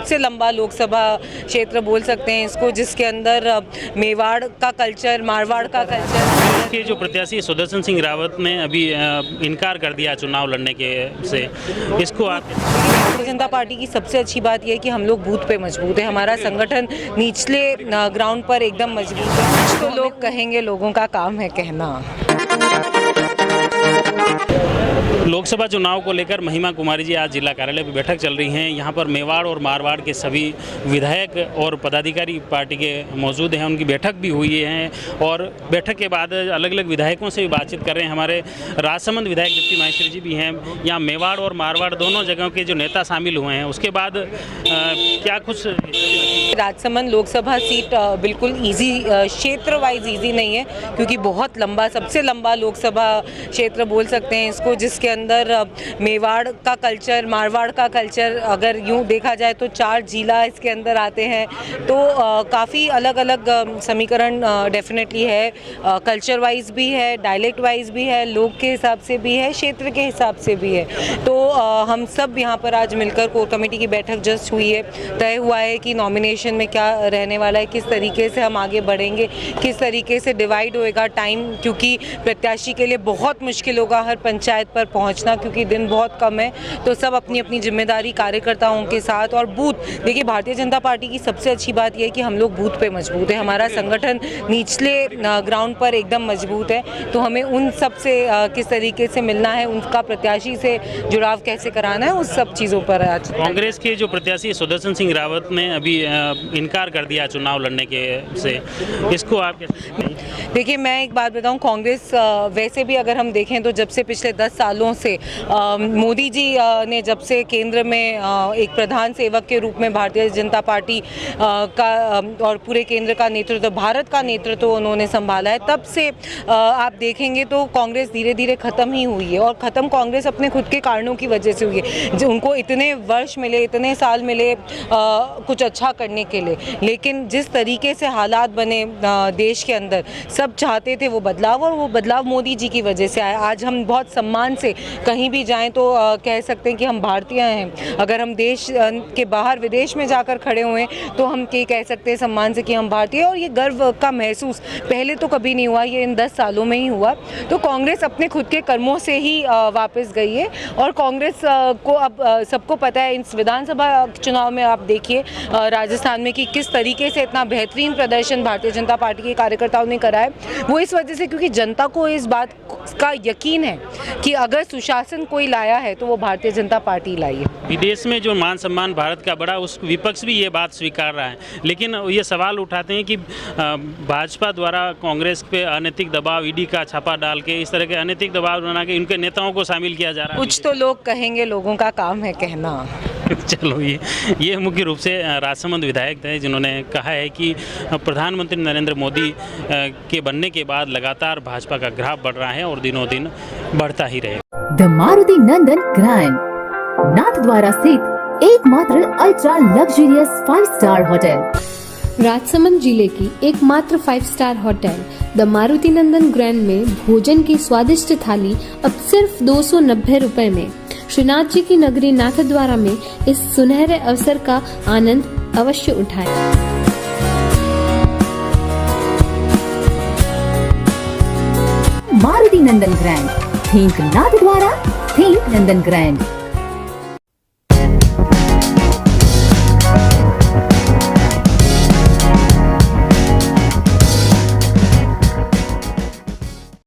सबसे लंबा लोकसभा क्षेत्र बोल सकते हैं इसको, जिसके अंदर मेवाड़ का कल्चर, मारवाड़ का कल्चर। के जो प्रत्याशी सुदर्शन सिंह रावत ने अभी इनकार कर दिया चुनाव लड़ने के से, इसको आप? भारतीय जनता पार्टी की सबसे अच्छी बात यह है कि हम लोग बूथ पे मजबूत है, हमारा संगठन निचले ग्राउंड पर एकदम मजबूत है। तो लोग कहेंगे, लोगों का काम है कहना। लोकसभा चुनाव को लेकर महिमा कुमारी जी आज जिला कार्यालय पर बैठक चल रही हैं। यहाँ पर मेवाड़ और मारवाड़ के सभी विधायक और पदाधिकारी पार्टी के मौजूद हैं, उनकी बैठक भी हुई है और बैठक के बाद अलग अलग विधायकों से भी बातचीत कर रहे हैं। हमारे राजसमंद विधायक डिप्टी माहेश्वरी जी भी हैं। यहाँ मेवाड़ और मारवाड़ दोनों जगहों के जो नेता शामिल हुए हैं, उसके बाद क्या कुछ? राजसमंद लोकसभा सीट बिल्कुल ईजी, क्षेत्र वाइज ईजी नहीं है, क्योंकि बहुत लंबा, सबसे लंबा लोकसभा क्षेत्र बोल सकते हैं इसको, जिसके अंदर मेवाड़ का कल्चर, मारवाड़ का कल्चर, अगर यूँ देखा जाए तो 4 जिला इसके अंदर आते हैं। तो काफ़ी अलग अलग समीकरण डेफिनेटली है, कल्चर वाइज भी है, डायलेक्ट वाइज भी है, लोग के हिसाब से भी है, क्षेत्र के हिसाब से भी है। तो हम सब यहाँ पर आज मिलकर कोर कमेटी की बैठक जस्ट हुई है, तय हुआ है कि नॉमिनेशन में क्या रहने वाला है, किस तरीके से हम आगे बढ़ेंगे, किस तरीके से डिवाइड होएगा टाइम, क्योंकि प्रत्याशी के लिए बहुत मुश्किल होगा हर पंचायत पर पहुंचना, क्योंकि दिन बहुत कम है। तो सब अपनी अपनी जिम्मेदारी कार्यकर्ताओं के साथ, और बूथ, देखिए भारतीय जनता पार्टी की सबसे अच्छी बात यह है कि हम लोग बूथ पे मजबूत है, हमारा संगठन निचले ग्राउंड पर एकदम मजबूत है। तो हमें उन सब से किस तरीके से मिलना है, उनका प्रत्याशी से जुड़ाव कैसे कराना है, उस सब चीज़ों पर आज। कांग्रेस के जो प्रत्याशी सुदर्शन सिंह रावत ने अभी इनकार कर दिया चुनाव लड़ने के से, इसको आप कैसे? देखिए, मैं एक बात बताऊं, कांग्रेस वैसे भी अगर हम देखें तो जब से पिछले 10 सालों से मोदी जी ने जब से केंद्र में एक प्रधान सेवक के रूप में भारतीय जनता पार्टी का और पूरे केंद्र का नेतृत्व, भारत का नेतृत्व उन्होंने संभाला है, तब से आप देखेंगे तो कांग्रेस धीरे धीरे ख़त्म ही हुई है। और ख़त्म कांग्रेस अपने खुद के कारणों की वजह से हुई है, जो उनको इतने वर्ष मिले, इतने साल मिले कुछ अच्छा करने के लिए, लेकिन जिस तरीके से हालात बने देश के अंदर, सब चाहते थे वो बदलाव, और वो बदलाव मोदी जी की वजह से आया। आज हम बहुत सम्मान से कहीं भी जाएं तो कह सकते हैं कि हम भारतीय हैं। अगर हम देश के बाहर विदेश में जाकर खड़े हुए तो हम ये कह सकते हैं सम्मान से कि हम भारतीय, और ये गर्व का महसूस पहले तो कभी नहीं हुआ, ये इन 10 सालों में ही हुआ। तो कांग्रेस अपने खुद के कर्मों से ही वापस गई है, और कांग्रेस को अब सबको पता है, इस विधानसभा चुनाव में आप देखिए राजस्थान में कि किस तरीके से इतना बेहतरीन प्रदर्शन भारतीय जनता पार्टी के कार्यकर्ताओं ने करा है। वो इस वजह से क्योंकि जनता को इस बात का यकीन है कि अगर सुशासन कोई लाया है तो वो भारतीय जनता पार्टी लाई है। विदेश में जो मान सम्मान भारत का बढ़ा, उस विपक्ष भी ये बात स्वीकार रहा है, लेकिन ये सवाल उठाते हैं कि भाजपा द्वारा कांग्रेस पे अनैतिक दबाव, ईडी का छापा डाल के, इस तरह के अनैतिक दबाव बना के उनके नेताओं को शामिल किया जा रहा है। कुछ तो लोग कहेंगे, लोगों का काम है कहना। चलो, ये मुख्य रूप से राजसमंद विधायक थे, जिन्होंने कहा है कि प्रधानमंत्री नरेंद्र मोदी के बनने के बाद लगातार भाजपा का ग्राफ बढ़ रहा है और दिनों दिन बढ़ता ही रहेगा। The Maruti Nandan grand, Nathdwara स्थित एकमात्र ultra luxurious 5 star hotel. Rajsamand जिले की एकमात्र 5 star hotel the Maruti Nandan grand में भोजन की स्वादिष्ट थाली अब सिर्फ 290 रुपए में। श्रीनाथ जी की नगरी नाथद्वारा में इस सुनहरे अवसर का आनंद अवश्य उठाएं। मारुति नंदन ग्रैंड, थिंक नाथद्वारा, थिंक नंदन ग्रैंड।